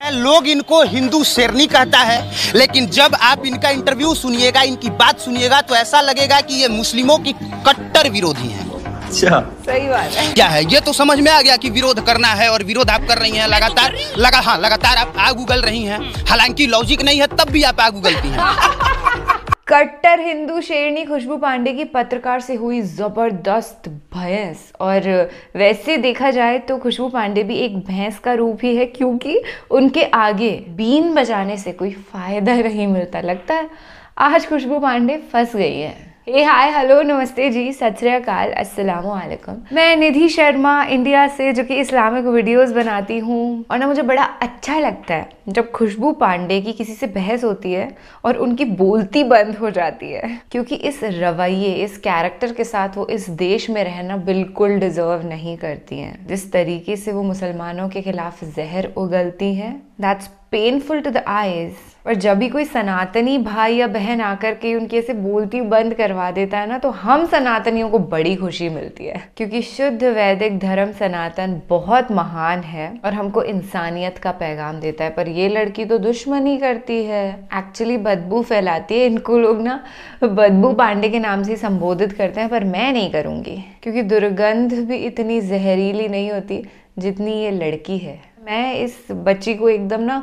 लोग इनको हिंदू शेरनी कहता है, लेकिन जब आप इनका इंटरव्यू सुनिएगा, इनकी बात सुनिएगा तो ऐसा लगेगा कि ये मुस्लिमों की कट्टर विरोधी हैं। अच्छा, सही बात है। क्या है ये तो समझ में आ गया कि विरोध करना है और विरोध आप कर रही हैं लगातार। लगातार आप आग उगल रही हैं, हालांकि लॉजिक नहीं है तब भी आप आग उगलती हैं। कट्टर हिंदू शेरनी खुशबू पांडे की पत्रकार से हुई जबरदस्त बहस। और वैसे देखा जाए तो खुशबू पांडे भी एक भैंस का रूप ही है, क्योंकि उनके आगे बीन बजाने से कोई फायदा नहीं मिलता। लगता है आज खुशबू पांडे फंस गई है। हाय हेलो नमस्ते जी, सत श्री अकाल, अस्सलाम वालेकुम। मैं निधि शर्मा इंडिया से, जो कि इस्लामिक वीडियोस बनाती हूँ। और ना मुझे बड़ा अच्छा लगता है जब खुशबू पांडे की किसी से बहस होती है और उनकी बोलती बंद हो जाती है, क्योंकि इस रवैये, इस कैरेक्टर के साथ वो इस देश में रहना बिल्कुल डिजर्व नहीं करती हैं। जिस तरीके से वो मुसलमानों के खिलाफ जहर उगलती हैं, that's painful to the eyes. और जब भी कोई सनातनी भाई या बहन आकर के उनकी ऐसे बोलती बंद करवा देता है ना, तो हम सनातनियों को बड़ी खुशी मिलती है, क्योंकि शुद्ध वैदिक धर्म सनातन बहुत महान है और हमको इंसानियत का पैगाम देता है। पर ये लड़की तो दुश्मनी करती है, एक्चुअली बदबू फैलाती है। इनको लोग ना बदबू पांडे के नाम से संबोधित करते हैं, पर मैं नहीं करूँगी, क्योंकि दुर्गंध भी इतनी जहरीली नहीं होती जितनी ये लड़की है। मैं इस बच्ची को एकदम ना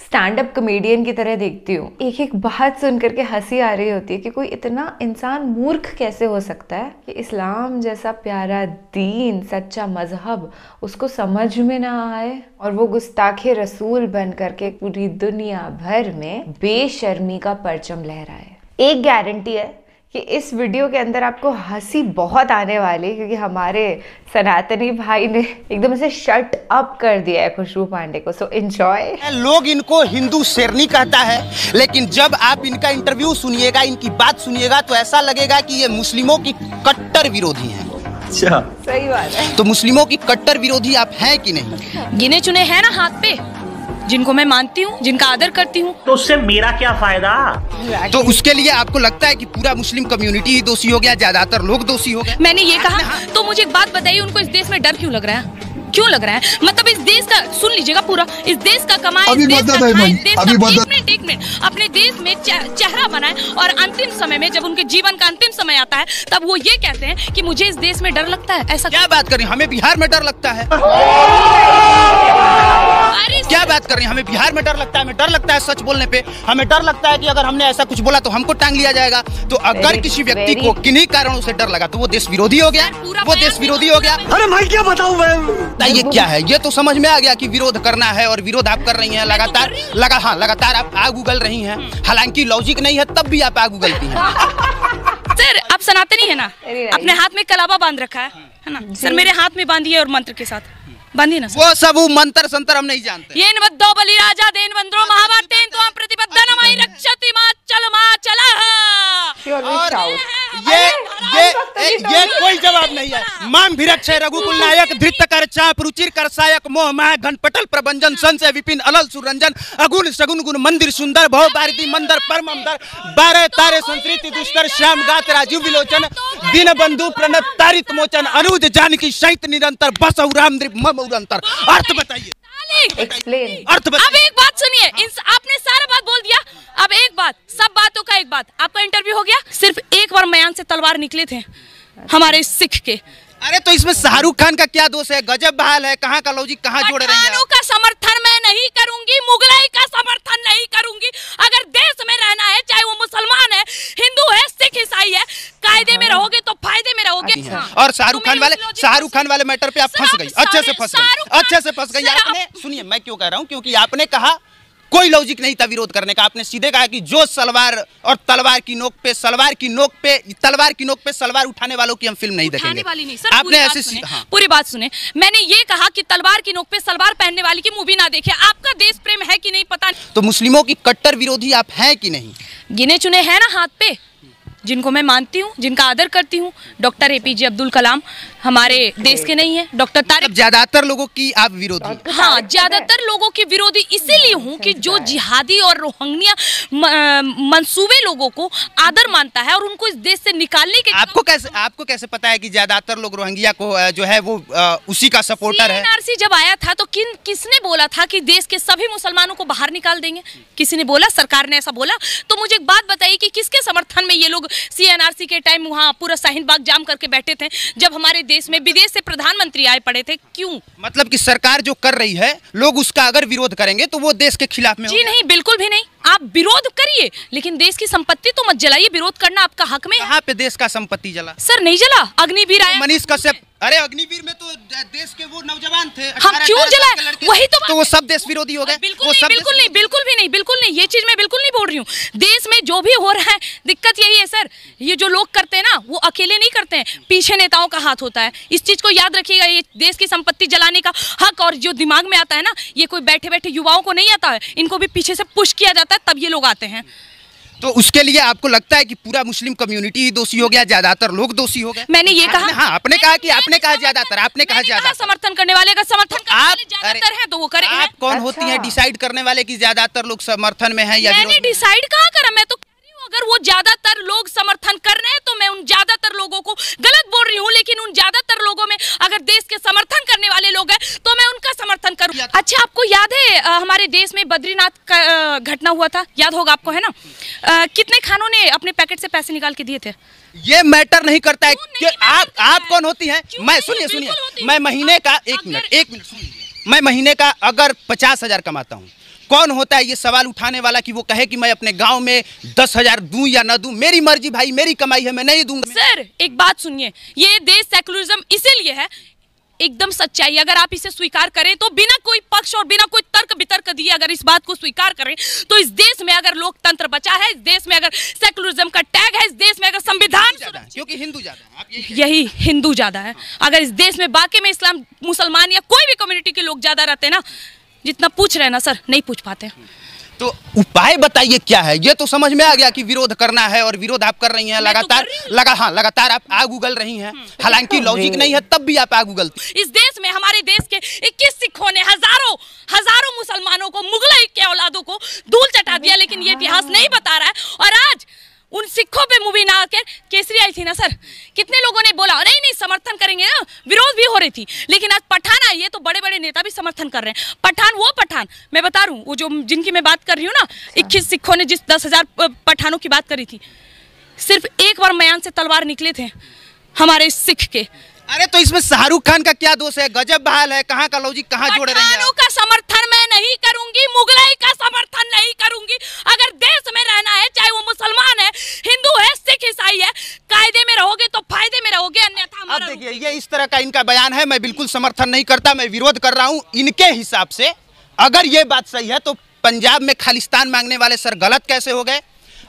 स्टैंड अप कॉमेडियन की तरह देखती हूँ। एक एक बात सुन करके हंसी आ रही होती है कि कोई इतना इंसान मूर्ख कैसे हो सकता है कि इस्लाम जैसा प्यारा दीन, सच्चा मजहब उसको समझ में ना आए और वो गुस्ताखे रसूल बन करके पूरी दुनिया भर में बेशर्मी का परचम लहराए। एक गारंटी है कि इस वीडियो के अंदर आपको हंसी बहुत आने वाली है, क्योंकि हमारे सनातनी भाई ने एकदम से शट अप कर दिया है खुशबू पांडे को। So enjoy. लोग इनको हिंदू शेरनी कहता है, लेकिन जब आप इनका इंटरव्यू सुनिएगा, इनकी बात सुनिएगा तो ऐसा लगेगा कि ये मुस्लिमों की कट्टर विरोधी हैं। अच्छा, सही बात है। तो मुस्लिमों की कट्टर विरोधी आप हैं कि नहीं? गिने चुने हैं ना हाथ पे, जिनको मैं मानती हूँ, जिनका आदर करती हूँ। तो उससे मेरा क्या फायदा? तो उसके लिए आपको लगता है कि पूरा मुस्लिम कम्युनिटी ही दोषी हो गया, ज्यादातर लोग दोषी हो गए? मैंने ये कहा तो मुझे एक बात बताइए, उनको इस देश में डर क्यों लग रहा है? क्यों लग रहा है? मतलब इस देश का, सुन लीजिएगा पूरा, इस देश का कमाए, एक मिनट अपने देश में चेहरा बनाए, और अंतिम समय में जब उनके जीवन का अंतिम समय आता है तब वो ये कहते हैं कि मुझे इस देश में डर लगता है। ऐसा क्या बात कर रही हैं? हमें बिहार में डर लगता है। क्या बात कर रही हैं? हमें बिहार में डर लगता है, हमें डर लगता है सच बोलने पे, हमें डर लगता है कि अगर हमने ऐसा कुछ बोला तो हमको टांग लिया जाएगा। तो अगर किसी व्यक्ति को किन्हीं कारणों से डर लगा तो वो देश विरोधी हो गया, वो देश विरोधी हो गया। अरे भाई क्या बताऊं मैं? ये क्या है? ये तो समझ में आ गया कि विरोध करना है और विरोध आप कर रही हैं लगातार आप आग उगल रही हैं, हालांकि लॉजिक नहीं है तब भी आप आग उगलती हैं। सर आप सनातनी है ना, अपने हाथ में कलावा बांध रखा है ना सर? मेरे हाथ में बांधिए और मंत्र के साथ बांधिए ना सर। वो सब मंत्र संतर हम नहीं जानते। येन बद्धो बलिराजा देन वंद्रो महाभारतेन त्वां प्रतिपद्दनमयि रक्षति माचल माचलः। ये कोई जवाब नहीं है। माम भिरक्षय रघुकुल नायक धृत कर चाप रुचिर कर सायक मोह माह घनपटल प्रभंजन संशय विपिन अलल सुरंजन अगुण सगुन गुण मंदिर सुंदर भव भारती मंदर परमंदर 12 तारे संस्कृति दुष्कर श्याम गात राजीव विलोचन दीन बंधु प्रणत तारित मोचन अनुज जानकी सहित निरंतर बस राम मम उरंतर। अर्थ बताइए, एक्सप्लेन। अर्थ बताइए। अब एक बात सुनिए, आपने सारा बात बोल दिया, अब एक बात, सब बातों का एक बात, आपका इंटरव्यू हो गया। सिर्फ एक बार मयान से तलवार निकले थे हमारे सिख के। अरे तो इसमें शाहरुख खान का क्या दोष है? गजब बहाल है, कहाँ का लॉजिक कहाँ जोड़ रहे हैं? का समर्थन मैं नहीं करूंगी, मुगलाई का समर्थन नहीं करूंगी। अगर देश में रहना है, चाहे वो मुसलमान है, हिंदू है, सिख ईसाई है, कायदे में रहोगे तो फायदे में रहोगे। और शाहरुख खान वाले मैटर पे आप फंस गई, अच्छे से फंस गई आपने। सुनिए मैं क्यों कह रहा हूँ, क्योंकि आपने कहा कोई लॉजिक नहीं था विरोध करने का। आपने सीधे कहा कि जो सलवार और तलवार की नोक पे तलवार की सलवार उठाने वालों की हम फिल्म नहीं देखेंगे। वाली नहीं सर, आपने ऐसे पूरी बात सुने। मैंने ये कहा कि तलवार की नोक पे सलवार पहनने वाली की मूवी ना देखे। आपका देश प्रेम है कि नहीं पता। तो मुस्लिमों की कट्टर विरोधी आप हैं कि नहीं? गिने चुने हैं ना हाथ पे, जिनको मैं मानती हूँ, जिनका आदर करती हूँ। डॉक्टर APJ अब्दुल कलाम, हमारे देश के नहीं है। डॉक्टर तारिक, ज्यादातर लोगों की आप विरोधी? हाँ, ज्यादातर लोगों की विरोधी इसीलिए हूँ कि जो जिहादी और रोहिंग्या मंसूबे लोगों को आदर मानता है और उनको इस देश से निकालने के आपको कैसे पता है कि ज्यादातर लोग रोहिंग्या को जो है वो उसी का सपोर्टर है? CNRC जब आया था तो किसने बोला था कि देश के सभी मुसलमानों को बाहर निकाल देंगे? किसी ने बोला? सरकार ने ऐसा बोला? तो मुझे एक बात बताइए कि किसके समर्थन में ये लोग CNRC के टाइम वहाँ पूरा शाहीन बाग जाम करके बैठे थे जब हमारे देश में विदेश से प्रधानमंत्री आए पड़े थे? क्यों? मतलब कि सरकार जो कर रही है, लोग उसका अगर विरोध करेंगे तो वो देश के खिलाफ में? जी नहीं, बिल्कुल भी नहीं। आप विरोध करिए लेकिन देश की संपत्ति तो मत जलाइए। विरोध करना आपका हक में है। कहाँ पे देश का संपत्ति जला? सर नहीं जला, अग्निवीर आया। मनीष कश्यप, अरे अग्निवीर में तो देश के वो नौजवान थे। हम क्यों जलाए? वही तो वो सब देश विरोधी हो गए? बिल्कुल नहीं, बिल्कुल भी नहीं, ये चीज मैं बिल्कुल नहीं बोल रही हूँ। देश में जो भी हो रहा है, दिक्कत यही है सर, ये जो लोग करते हैं ना वो अकेले नहीं करते हैं, पीछे नेताओं का हाथ होता है। इस चीज को याद रखिएगा। ये देश की संपत्ति जलाने का हक और जो दिमाग में आता है ना, ये कोई बैठे बैठे युवाओं को नहीं आता है, इनको भी पीछे से पुश किया जाता है तब ये लोग आते हैं। तो उसके लिए आपको लगता है कि पूरा मुस्लिम कम्युनिटी ही दोषी हो गया, ज्यादातर लोग दोषी हो गए? मैंने ये कहा? हाँ, आपने कहा कि आपने कहा ज्यादातर, आपने कहा ज्यादा। समर्थन करने वाले का समर्थन करने वाले ज्यादातर हैं तो वो करेंगे। आप कौन होती हैं डिसाइड करने वाले कि ज्यादातर लोग समर्थन में हैं या विरोध में? मैंने डिसाइड कहाँ करा, मैं तो कह रही हूँ अगर वो ज्यादातर लोग समर्थन कर रहे हैं तो मैं उन ज्यादातर लोगों को गलत बोल रही हूँ, लेकिन उन ज्यादातर लोगों में अगर देश के समर्थन करने वाले लोग हैं तो मैं उनका समर्थन करूँ। अच्छा, आपको याद है हमारे देश में बद्रीनाथ का घटना हुआ था? याद होगा आपको, है ना? कितने खानों ने अपने पैकेट से पैसे निकाल के दिए थे? ये मैटर नहीं करता है कि आप कौन होती हैं। मैं सुनिए, मैं महीने का एक मिनट सुनिए, मैं महीने का अगर 50,000 कमाता हूँ, कौन होता है ये सवाल उठाने वाला कि वो कहे कि मैं अपने गांव में 10,000 दूं या न दूं? मेरी मर्जी भाई, मेरी कमाई है, मैं नहीं दूंगा। सर एक बात सुनिए, ये देश सेकुलरिज्म इसीलिए है, एकदम सच्चाई। अगर आप इसे स्वीकार करें तो बिना कोई पक्ष और बिना कोई तर्क वितर्क दिए अगर इस बात को स्वीकार करें तो इस देश में अगर लोकतंत्र बचा है, इस देश में अगर सेकुलरिज्म का टैग है, इस देश में अगर संविधान, क्योंकि हिंदू ज्यादा है, यही हिंदू ज्यादा है। अगर इस देश में बाकी में इस्लाम, मुसलमान या कोई भी कम्युनिटी के लोग ज्यादा रहते ना, जितना पूछ रहे हैं ना सर, नहीं पूछ पाते। तो उपाय बताइए क्या है? ये तो समझ में आ गया कि विरोध करना है और विरोध आप कर रही हैं लगातार आप आग उगल रही हैं। हालांकि लॉजिक नहीं है तब भी आप आग उगलती। इस देश में हमारे देश के 21 सिखों ने हजारों मुसलमानों को, मुगलई के औलादों को धूल चटा दिया, लेकिन ये इतिहास नहीं बता रहा है। और आज उन सिखों पे मूवी ना आकर केसरी आई थी ना सर, कितने लोगों ने बोला नहीं समर्थन करेंगे ना, विरोध भी हो रही थी, लेकिन आज पठान आई है तो बड़े बड़े नेता भी समर्थन कर रहे हैं। पठान मैं बता रहा हूँ, वो जो जिनकी मैं बात कर रही हूँ ना, 21 सिखों ने जिस 10,000 पठानों की बात करी थी, सिर्फ एक बार म्यान से तलवार निकले थे हमारे सिख के। अरे तो इसमें शाहरुख खान का क्या दोष है? गजब बहाल है, कहाँ का लॉजिक, कहाँ जोड़ रही है? का समर्थन मैं नहीं करूंगी, मुगलाई का समर्थन नहीं करूंगी। अगर देश में रहना है, चाहे वो मुसलमान है, हिंदू है, सिख, ईसाई है, कायदे में रहोगे तो फायदे में रहोगे, अन्यथा अब देखिए ये इस तरह का इनका बयान है, मैं बिल्कुल समर्थन नहीं करता, मैं विरोध कर रहा हूँ। इनके हिसाब से अगर ये बात सही है तो पंजाब में खालिस्तान मांगने वाले सर गलत कैसे हो गए?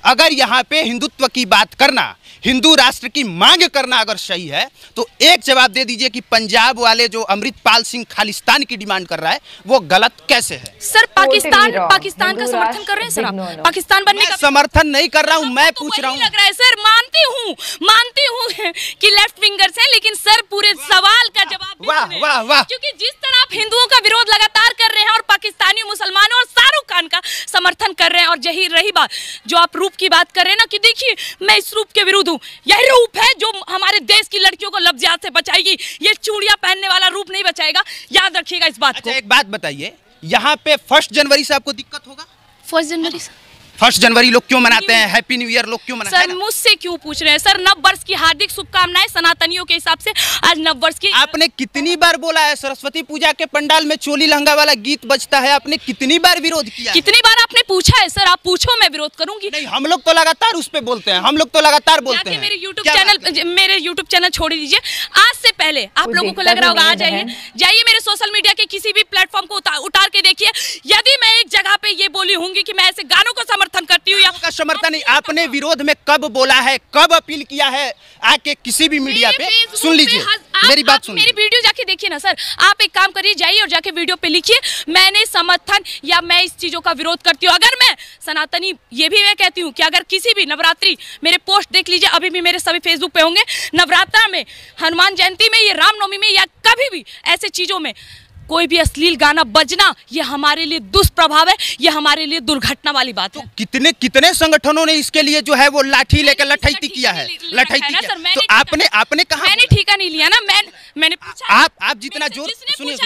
अगर यहाँ पे हिंदुत्व की बात करना, हिंदू राष्ट्र की मांग करना अगर सही है तो एक जवाब दे दीजिए कि पंजाब वाले जो अमृतपाल सिंह खालिस्तान की डिमांड कर रहा है वो गलत कैसे है? सर पाकिस्तान का समर्थन कर रहे हैं सर आप? पाकिस्तान बनने का समर्थन नहीं कर रहा हूँ, मैं पूछ रहा हूँ। लग रहा है सर, मानती हूँ कि लेफ्ट विंगर्स है, लेकिन सर पूरे सवाल का जवाब वाह, क्योंकि जिस तरह आप हिंदुओं का विरोध लगातार कर रहे हैं और पाकिस्तानी मुसलमानों और शाहरुख खान का समर्थन कर रहे हैं, और यही रही बात जो आप रूप की बात कर रहे हैं ना, कि देखिए मैं इस रूप के विरुद्ध हूँ, यही रूप है जो हमारे देश की लड़कियों को लफ्ज़ियात से बचाएगी, ये चूड़ियां पहनने वाला रूप नहीं बचाएगा, याद रखिएगा इस बात को। एक बात बताइए, यहाँ पे 1 जनवरी से आपको दिक्कत होगा? 1 जनवरी लोग क्यों मनाते हैं? हैप्पी न्यू ईयर लोग क्यों मनाते हैं? सर मुझसे क्यों पूछ रहे हैं सर? नव वर्ष की हार्दिक शुभकामनाएं सनातनियों के हिसाब से। आज नव वर्ष की आपने कितनी बार बोला है? सरस्वती पूजा के पंडाल में चोली लहंगा वाला गीत बजता है, आपने कितनी बार विरोध किया? कितनी बार आपने पूछा है सर? आप पूछो, मैं विरोध करूंगी। नहीं, हम लोग तो लगातार उस पे बोलते हैं, मेरे यूट्यूब चैनल छोड़ दीजिए। आज से पहले आप लोगों को लग रहा होगा, आ जाइए मेरे सोशल मीडिया के किसी भी प्लेटफॉर्म को उतार के देखिए, यदि मैं एक जगह पे ये बोली होंगी कि मैं ऐसे गानों को समर्थन करती करती हूँ का समर्थन नहीं। आपने विरोध में कब बोला है, कब अपील किया है आके किसी भी मीडिया पे? सुन लीजिए मेरी बात, सुन मेरी वीडियो जाके देखिए ना सर। आप एक काम करिए, जाइए और जाके वीडियो पे लिखिए मैंने समर्थन या मैं इस चीजों का विरोध करती हूँ। अगर मैं सनातनी, ये भी मैं कहती हूँ कि अगर किसी भी नवरात्रि, मेरे पोस्ट देख लीजिए, अभी भी मेरे सभी फेसबुक पे होंगे, नवरात्रा में, हनुमान जयंती में, ये रामनवमी में या कभी भी ऐसे चीजों में कोई भी अश्लील गाना बजना, ये हमारे लिए दुष्प्रभाव है, ये हमारे लिए दुर्घटना वाली बात है। कितने कितने संगठनों ने इसके लिए जो है वो लाठी लेकर लठैती किया है, लठैती किया। तो आपने कहा, मैंने ठेका नहीं लिया ना, मैंने पूछा। आप जितना जोर, सुनिए,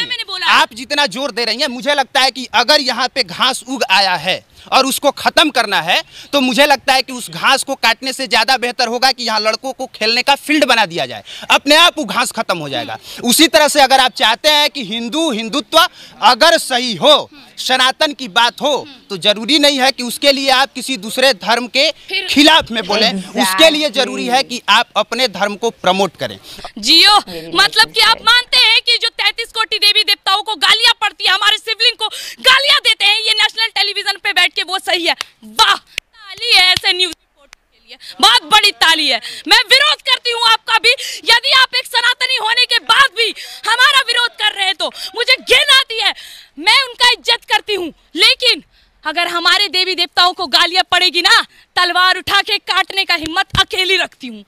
आप जितना जोर दे रही हैं, मुझे लगता है कि अगर यहाँ पे घास उग आया है और उसको खत्म करना है तो मुझे लगता है कि उस घास को काटने से ज्यादा बेहतर होगा कि यहाँ लड़कों को खेलने का फील्ड बना दिया जाए, अपने आप वो घास खत्म हो जाएगा। उसी तरह से अगर आप चाहते हैं कि हिंदुत्व अगर सही हो, सनातन की बात हो, तो जरूरी नहीं है कि उसके लिए आप किसी दूसरे धर्म के खिलाफ में बोलें। उसके लिए जरूरी है कि आप अपने धर्म को प्रमोट करें। जियो, मतलब कि आप मानते हैं कि जो 33 कोटि देवी देवताओं को गालियां पड़ती है, हमारे शिवलिंग को गालियां देते हैं, ये नेशनल टेलीविजन पे बैठ के वो सही है। वाह, ताली है ऐसे न्यूज रिपोर्टर के लिए, बहुत बड़ी ताली है। मैं विरोध करती हूँ आपका भी। यदि आप एक सनातनी होने के बाद भी हमारा विरोध कर रहे हैं तो मुझे घिन आती है। मैं उनका इज्जत करती हूँ, लेकिन अगर हमारे देवी देवताओं को गालियां पड़ेगी ना, तलवार उठा के काटने का हिम्मत अकेली रखती हूँ।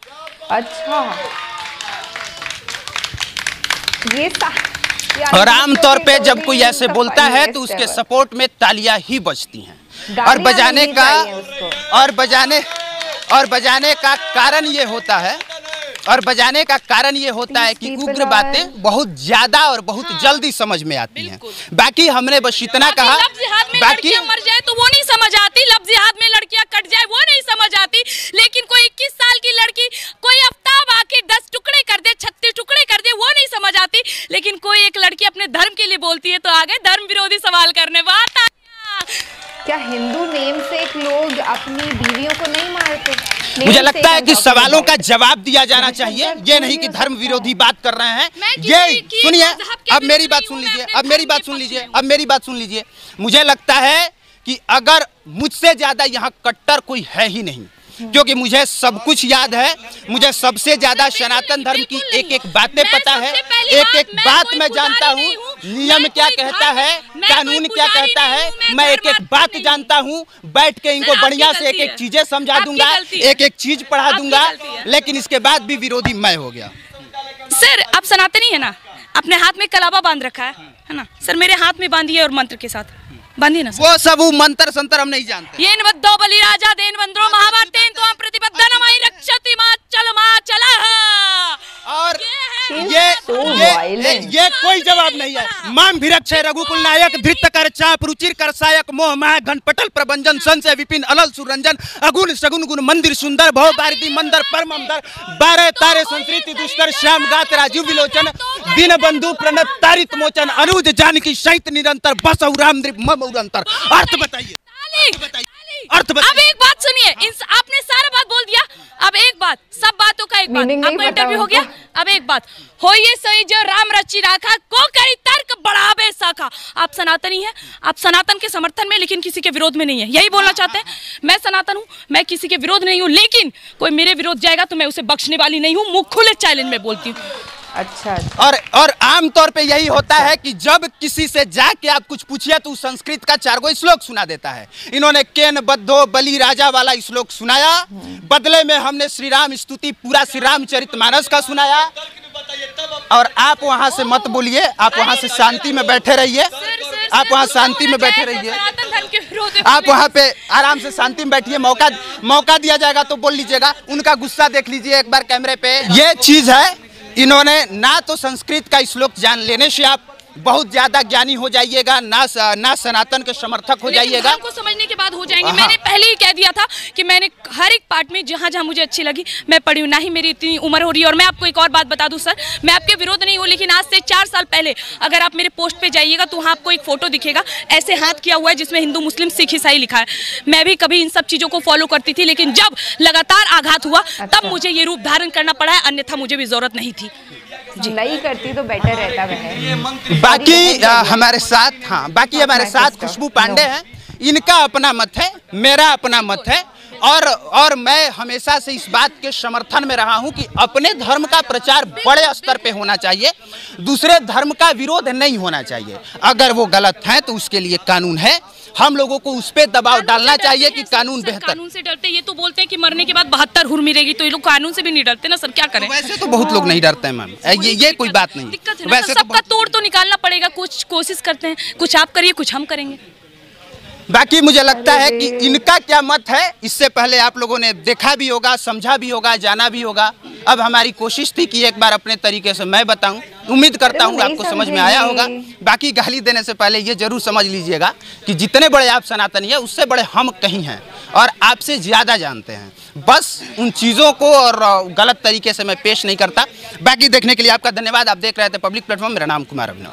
अच्छा, ये और आमतौर पे जब कोई ऐसे बोलता है तो उसके सपोर्ट में तालियां ही बजती हैं। और बजाने का कारण ये होता है, कि उग्र बातें बहुत ज्यादा और बहुत जल्दी समझ में आती हैं। बाकी हमने बस इतना कहा, बाकी मर जाए तो वो नहीं समझ आती, लफ्ज़ हाथ में लड़कियां कट जाए वो नहीं समझ आती, लेकिन कोई 21 साल की लड़की कोई आफ्ताब आके 10 टुकड़े कर दे, 36 टुकड़े कर दे, वो नहीं समझ आती। लेकिन कोई एक लड़की अपने धर्म के लिए बोलती है तो आगे धर्म विरोधी सवाल करने। बात क्या हिंदू नेम से एक लोग अपनी बीवियों को नहीं मारते? मुझे लगता है कि सवालों का जवाब दिया जाना चाहिए, ये नहीं कि धर्म विरोधी बात कर रहे हैं। ये सुनिए, अब मेरी बात सुन लीजिए, मुझे लगता है कि अगर मुझसे ज्यादा यहाँ कट्टर कोई है ही नहीं, क्योंकि मुझे सब कुछ याद है, मुझे सबसे ज्यादा सनातन धर्म की एक एक बातें पता है, एक एक बात मैं जानता हूँ, नियम क्या कहता है, कानून क्या कहता है, मैं एक एक बात जानता हूँ। बैठ के इनको बढ़िया से एक एक चीजें समझा दूंगा, एक एक चीज पढ़ा दूंगा, लेकिन इसके बाद भी विरोधी मैं हो गया। सर आप सनातनी है ना, अपने हाथ में कलावा बांध रखा है ना सर, मेरे हाथ में बांधिए और मंत्र के साथ बांधिए ना। वो सब मंत्र संतर हम नहीं जानते। येन वद्दो बलि राजा देन वंद्रो महाभारतेन तो हम प्रतिबद्धनमयि रक्षति मा चला। और ये कोई जवाब नहीं है। माम भिरक्षय रघुकुल नायक धृत कर चाप रुचिर कर सायक मोह माह घनपटल प्रभंजन संशय विपिन अलल सुरंजन अगुण सगुन गुण मंदिर सुंदर भव बारिदी मंदर परमंदर 12 तारे संस्कृति दुष्कर श्याम गात राजीव विलोचन दिन बंधु प्रणत तारित मोचन अनुज जानकी सहित निरंतर बस राम मम उरंतर। अर्थ बताइए, अर्थ बताइए। अब एक बात सुनिए, आपने सारा बात बोल दिया, अब एक बात, सब बातों का एक बात, आपका इंटरव्यू हो गया। अब एक बात, होइए सही जो राम रची राखा को करी तर्क बढ़ावे साखा। आप सनातनी हैं, आप सनातन के समर्थन में लेकिन किसी के विरोध में नहीं है, यही बोलना चाहते हैं। मैं सनातन हूँ, मैं किसी के विरोध नहीं हूँ, लेकिन कोई मेरे विरोध जाएगा तो मैं उसे बख्शने वाली नहीं हूँ। मुंह खुले चैलेंज में बोलती हूँ। अच्छा। और आमतौर पे यही होता है कि जब किसी से जाके आप कुछ पूछिए तो संस्कृत का 4 श्लोक सुना देता है। इन्होंने केन बद्धो बलि राजा वाला श्लोक सुनाया, बदले में हमने श्री राम स्तुति पूरा श्री रामचरितमानस का सुनाया। और आप वहां से मत बोलिए, आप वहां से शांति में बैठे रहिए, आप वहां शांति में बैठे रहिए, आप वहां पे आराम से शांति में बैठिए। मौका दिया जाएगा तो बोल लीजिएगा। उनका गुस्सा देख लीजिए एक बार कैमरे पे। ये चीज है, इन्होंने ना तो संस्कृत का श्लोक जान लेने से आप बहुत ज्यादा ज्ञानी हो जाइएगा, ना सनातन के समर्थक हो जाइएगा। धर्म को समझने के बाद हो जाएंगे। मैंने पहले ही कह दिया था कि मैंने हर एक पार्ट में जहाँ जहाँ मुझे अच्छी लगी मैं पढ़ी हूँ, ना ही मेरी इतनी उम्र हो रही है। और मैं आपको एक और बात बता दूं सर, मैं आपके विरोध नहीं हूँ, लेकिन आज से 4 साल पहले अगर आप मेरे पोस्ट पे जाइएगा तो वहाँ आपको एक फोटो दिखेगा, ऐसे हाथ किया हुआ है जिसमें हिंदू मुस्लिम सिख ईसाई लिखा है। मैं भी कभी इन सब चीज़ों को फॉलो करती थी, लेकिन जब लगातार आघात हुआ तब मुझे ये रूप धारण करना पड़ा है, अन्यथा मुझे भी जरूरत नहीं थी। नहीं करती तो बेटर रहता बहन। बाकी हमारे साथ बाकी हमारे साथ खुशबू पांडे हैं। इनका अपना मत है, मेरा अपना मत है, और मैं हमेशा से इस बात के समर्थन में रहा हूं कि अपने धर्म का प्रचार बड़े स्तर पे होना चाहिए, दूसरे धर्म का विरोध नहीं होना चाहिए। अगर वो गलत है तो उसके लिए कानून है, हम लोगों को उस पर दबाव डालना चाहिए कि कानून बेहतर। कानून से डरते, ये तो बोलते हैं कि मरने के बाद 72 हुर मिलेगी, तो ये लोग कानून से भी नहीं डरते ना सर, क्या करें? वैसे तो बहुत लोग नहीं डरते हैं मैम, ये कोई बात नहीं। दिक्कत है वैसे सबका तोड़ तो निकालना पड़ेगा, कुछ कोशिश करते हैं, कुछ आप करिए कुछ हम करेंगे। बाकी मुझे लगता है कि इनका क्या मत है इससे पहले आप लोगों ने देखा भी होगा, समझा भी होगा, जाना भी होगा। अब हमारी कोशिश थी कि एक बार अपने तरीके से मैं बताऊं, उम्मीद करता हूं आपको समझ में आया होगा। बाकी गाली देने से पहले ये जरूर समझ लीजिएगा कि जितने बड़े आप सनातनी हैं उससे बड़े हम कहीं हैं और आपसे ज़्यादा जानते हैं। बस उन चीज़ों को और गलत तरीके से मैं पेश नहीं करता। बाकी देखने के लिए आपका धन्यवाद। आप देख रहे थे पब्लिक प्लेटफॉर्म। मेरा नाम कुमार अभिनव।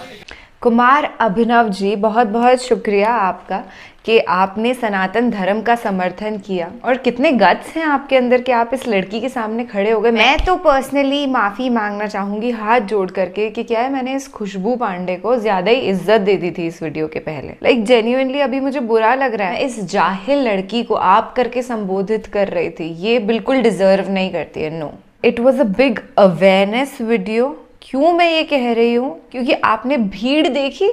कुमार अभिनव जी, बहुत बहुत शुक्रिया आपका कि आपने सनातन धर्म का समर्थन किया, और कितने गट्स हैं आपके अंदर कि आप इस लड़की के सामने खड़े हो गए। मैं तो पर्सनली माफ़ी मांगना चाहूँगी हाथ जोड़ करके कि क्या है, मैंने इस खुशबू पांडे को ज़्यादा ही इज्जत दे दी थी इस वीडियो के पहले। लाइक जेन्युइनली अभी मुझे बुरा लग रहा है, इस जाहिल लड़की को आप करके संबोधित कर रही थी, ये बिल्कुल डिजर्व नहीं करती है। No, it was a big awareness video. क्यों मैं ये कह रही हूँ? क्योंकि आपने भीड़ देखी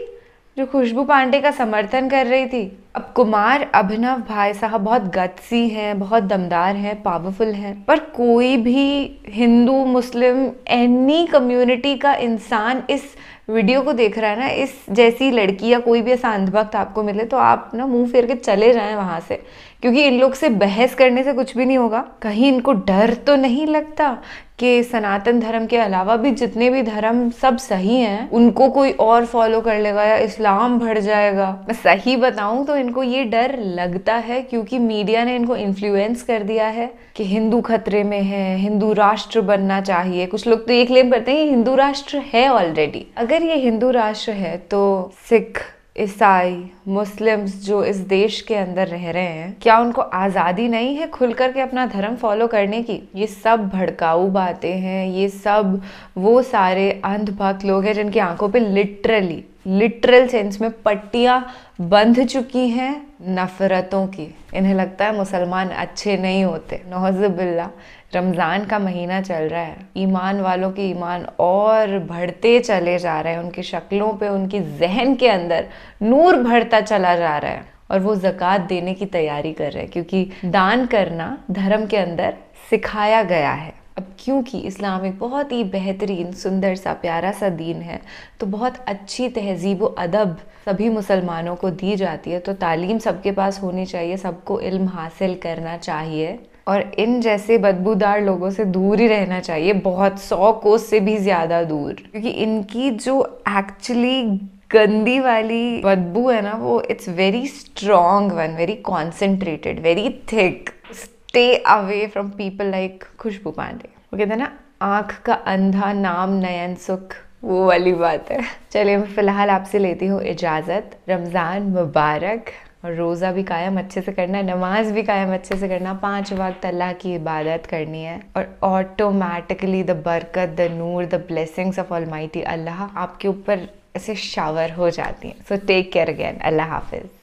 जो खुशबू पांडे का समर्थन कर रही थी। अब कुमार अभिनव भाई साहब बहुत गत्सी हैं, बहुत दमदार हैं, पावरफुल हैं, पर कोई भी हिंदू, मुस्लिम, एनी कम्युनिटी का इंसान इस वीडियो को देख रहा है ना, इस जैसी लड़की या कोई भी ऐसा अंधभक्त आपको मिले तो आप ना मुंह फेर के चले जाएं वहाँ से, क्योंकि इन लोग से बहस करने से कुछ भी नहीं होगा। कहीं इनको डर तो नहीं लगता कि सनातन धर्म के अलावा भी जितने भी धर्म सब सही हैं, उनको कोई और फॉलो कर लेगा या इस्लाम बढ़ जाएगा? मैं सही बताऊं तो इनको ये डर लगता है, क्योंकि मीडिया ने इनको इन्फ्लुएंस कर दिया है कि हिंदू खतरे में है, हिंदू राष्ट्र बनना चाहिए। कुछ लोग तो ये क्लेम करते हैं कि हिंदू राष्ट्र है ऑलरेडी। अगर ये हिंदू राष्ट्र है तो सिख, ईसाई, मुस्लिम्स जो इस देश के अंदर रह रहे हैं, क्या उनको आज़ादी नहीं है खुल करके अपना धर्म फॉलो करने की? ये सब भड़काऊ बातें हैं, ये सब वो सारे अंधभक्त लोग हैं जिनकी आंखों पे लिटरल सेंस में पट्टियां बंध चुकी हैं नफरतों की। इन्हें लगता है मुसलमान अच्छे नहीं होते। नौज़ुबिल्लाह। रमज़ान का महीना चल रहा है, ईमान वालों के ईमान और बढ़ते चले जा रहे हैं, उनकी शक्लों पे, उनकी जहन के अंदर नूर बढ़ता चला जा रहा है, और वो ज़कात देने की तैयारी कर रहे हैं, क्योंकि दान करना धर्म के अंदर सिखाया गया है। अब क्योंकि इस्लाम एक बहुत ही बेहतरीन, सुंदर सा, प्यारा सा दीन है, तो बहुत अच्छी तहजीब व अदब सभी मुसलमानों को दी जाती है। तो तालीम सबके पास होनी चाहिए, सबको इल्म हासिल करना चाहिए, और इन जैसे बदबूदार लोगों से दूर ही रहना चाहिए, बहुत 100 कोस से भी ज़्यादा दूर, क्योंकि इनकी जो एक्चुअली गंदी वाली बदबू है ना, वो it's very strong one, very concentrated, very thick. Stay away from people like Khushbu Pandey. वो कहते हैं ना, आँख का अंधा नाम नयन सुख, वो वाली बात है। चलिए मैं फ़िलहाल आपसे लेती हूँ इजाज़त। रमज़ान मुबारक, और रोज़ा भी कायम अच्छे से करना है, नमाज भी कायम अच्छे से करना, 5 वक्त अल्लाह की इबादत करनी है, और ऑटोमेटिकली द बरकत, द नूर, the blessings of almighty Allah आपके ऊपर ऐसे शावर हो जाती हैं। So take care again. Allah हाफिज़।